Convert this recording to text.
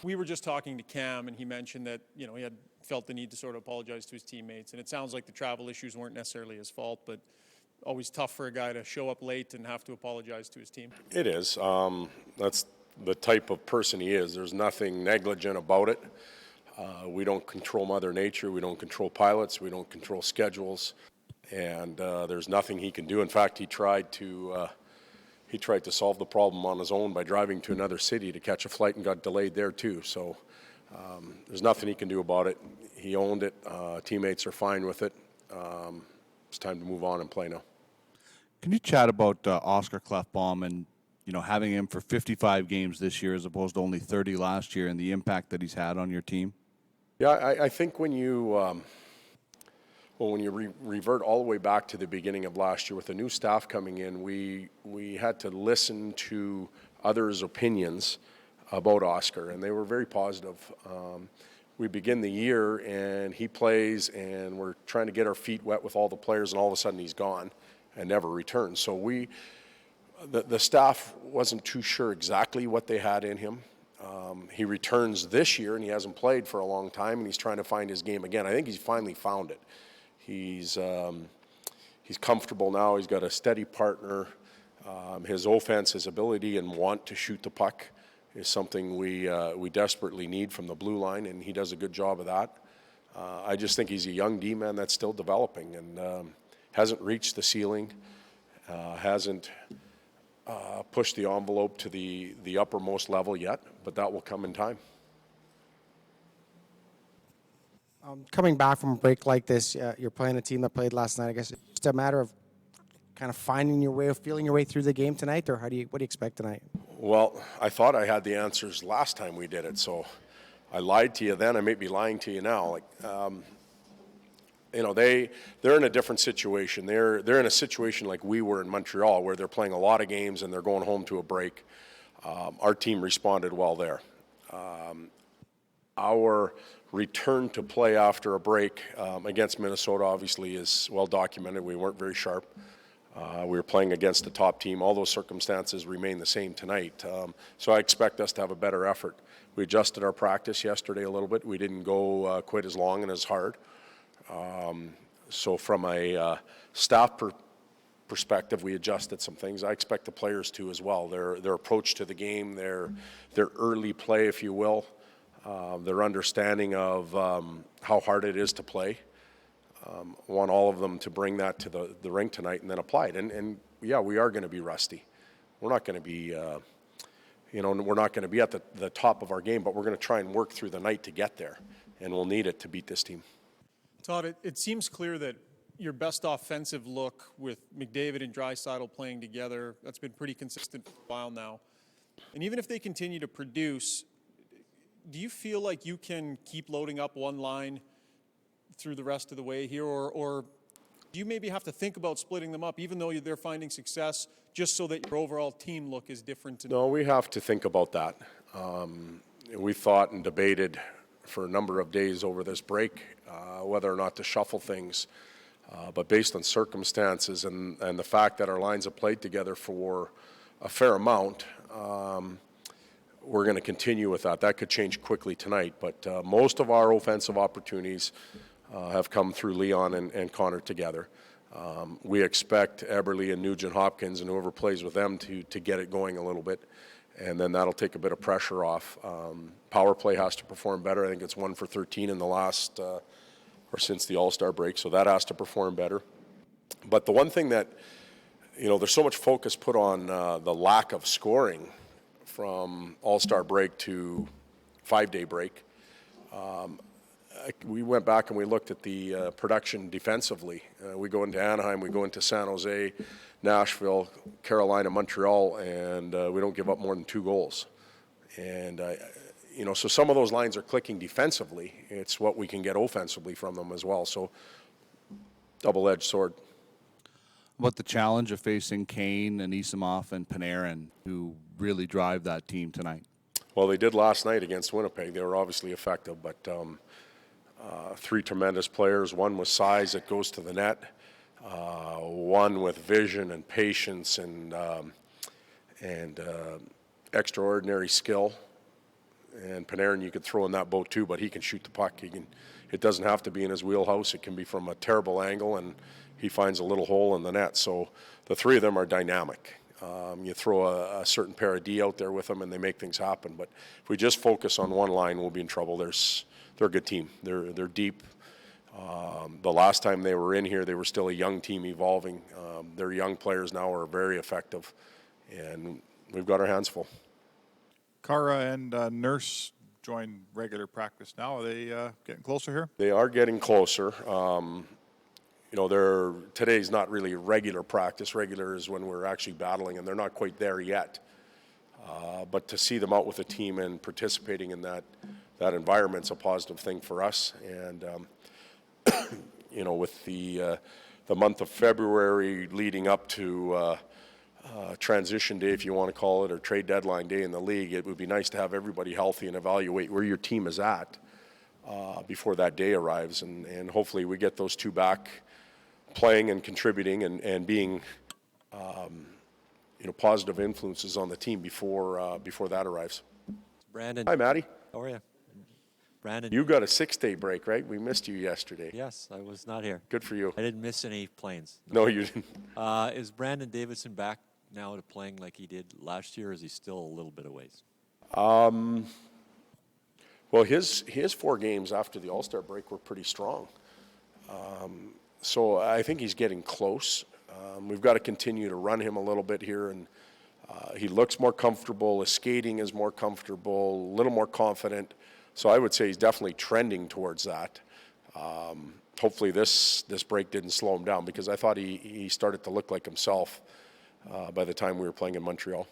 We were just talking to Cam, and he mentioned that, he had felt the need to sort of apologize to his teammates. And it sounds like the travel issues weren't necessarily his fault, but always tough for a guy to show up late and have to apologize to his team. It is. That's the type of person he is. There's nothing negligent about it. We don't control Mother Nature. We don't control pilots. We don't control schedules. And there's nothing he can do. In fact, he tried to solve the problem on his own by driving to another city to catch a flight and got delayed there too. So there's nothing he can do about it. He owned it. Teammates are fine with it. It's time to move on and play now. Can you chat about Oscar Klefbom and having him for 55 games this year as opposed to only 30 last year, and the impact that he's had on your team? Yeah, I think when you revert all the way back to the beginning of last year with the new staff coming in, we had to listen to others' opinions about Oscar, and they were very positive. We begin the year, and he plays, and we're trying to get our feet wet with all the players, and all of a sudden he's gone and never returns. So the staff wasn't too sure exactly what they had in him. He returns this year, and he hasn't played for a long time, and he's trying to find his game again. I think he's finally found it. He's comfortable now. He's got a steady partner. His offense, his ability and want to shoot the puck is something we desperately need from the blue line, and he does a good job of that. I just think he's a young D-man that's still developing and hasn't reached the ceiling, hasn't pushed the envelope to the uppermost level yet, but that will come in time. Coming back from a break like this, you're playing a team that played last night. I guess it's just a matter of kind of finding your way, of feeling your way through the game tonight, or what do you expect tonight? Well, I thought I had the answers last time we did it, so I lied to you then. I may be lying to you now. They're in a different situation. They're in a situation like we were in Montreal, where they're playing a lot of games and they're going home to a break. Our team responded well there. Our return to play after a break against Minnesota obviously is well documented. We weren't very sharp. We were playing against the top team. All those circumstances remain the same tonight. So I expect us to have a better effort. We adjusted our practice yesterday a little bit. We didn't go quite as long and as hard. So from a staff perspective, we adjusted some things. I expect the players to as well. Their approach to the game, their early play, if you will, their understanding of how hard it is to play. Want all of them to bring that to the rink tonight and then apply it. And yeah, we are going to be rusty. We're not going to be, we're not going to be at the top of our game, but we're going to try and work through the night to get there, and we'll need it to beat this team. Todd, it seems clear that your best offensive look with McDavid and Draisaitl playing together, that's been pretty consistent for a while now. And even if they continue to produce, do you feel like you can keep loading up one line through the rest of the way here, or do you maybe have to think about splitting them up, even though they're finding success, just so that your overall team look is different? No, we have to think about that. We thought and debated for a number of days over this break whether or not to shuffle things, but based on circumstances and the fact that our lines have played together for a fair amount, we're going to continue with that. That could change quickly tonight, but most of our offensive opportunities have come through Leon and Connor together. We expect Eberle and Nugent Hopkins and whoever plays with them to get it going a little bit, and then that'll take a bit of pressure off. Power play has to perform better. I think it's 1 for 13 in the last, or since the All-Star break, so that has to perform better. But the one thing that, there's so much focus put on the lack of scoring from All-Star break to 5-day break. We went back and we looked at the production defensively. We go into Anaheim, we go into San Jose, Nashville, Carolina, Montreal, and we don't give up more than 2 goals. And, so some of those lines are clicking defensively. It's what we can get offensively from them as well. So double-edged sword. About the challenge of facing Kane, Anisimov, and Panarin, who really drive that team tonight? Well, they did last night against Winnipeg. They were obviously effective, but 3 tremendous players, one with size that goes to the net, one with vision and patience and extraordinary skill. And Panarin, you could throw in that boat too, but he can shoot the puck. It doesn't have to be in his wheelhouse. It can be from a terrible angle, and he finds a little hole in the net. So the three of them are dynamic. You throw a certain pair of D out there with them, and they make things happen. But if we just focus on one line, we'll be in trouble. They're a good team. They're deep. The last time they were in here, they were still a young team evolving. Their young players now are very effective, and we've got our hands full. Khaira and Nurse join regular practice now. Are they getting closer here? They are getting closer. Today's not really regular practice. Regular is when we're actually battling, and they're not quite there yet. But to see them out with the team and participating in that environment's a positive thing for us. And with the month of February leading up to transition day, if you want to call it, or trade deadline day in the league, it would be nice to have everybody healthy and evaluate where your team is at before that day arrives. And hopefully we get those two back playing and contributing and being positive influences on the team before that arrives. Brandon. Hi, Matty. How are you? Brandon. You got a 6-day break, right? We missed you yesterday. Yes, I was not here. Good for you. I didn't miss any planes. No, you didn't. Is Brandon Davidson back now to playing like he did last year, or is he still a little bit of ways? Well, his 4 games after the All-Star break were pretty strong. So I think he's getting close. We've got to continue to run him a little bit here, and he looks more comfortable. His skating is more comfortable, a little more confident. So I would say he's definitely trending towards that. Hopefully this break didn't slow him down, because I thought he started to look like himself by the time we were playing in Montreal.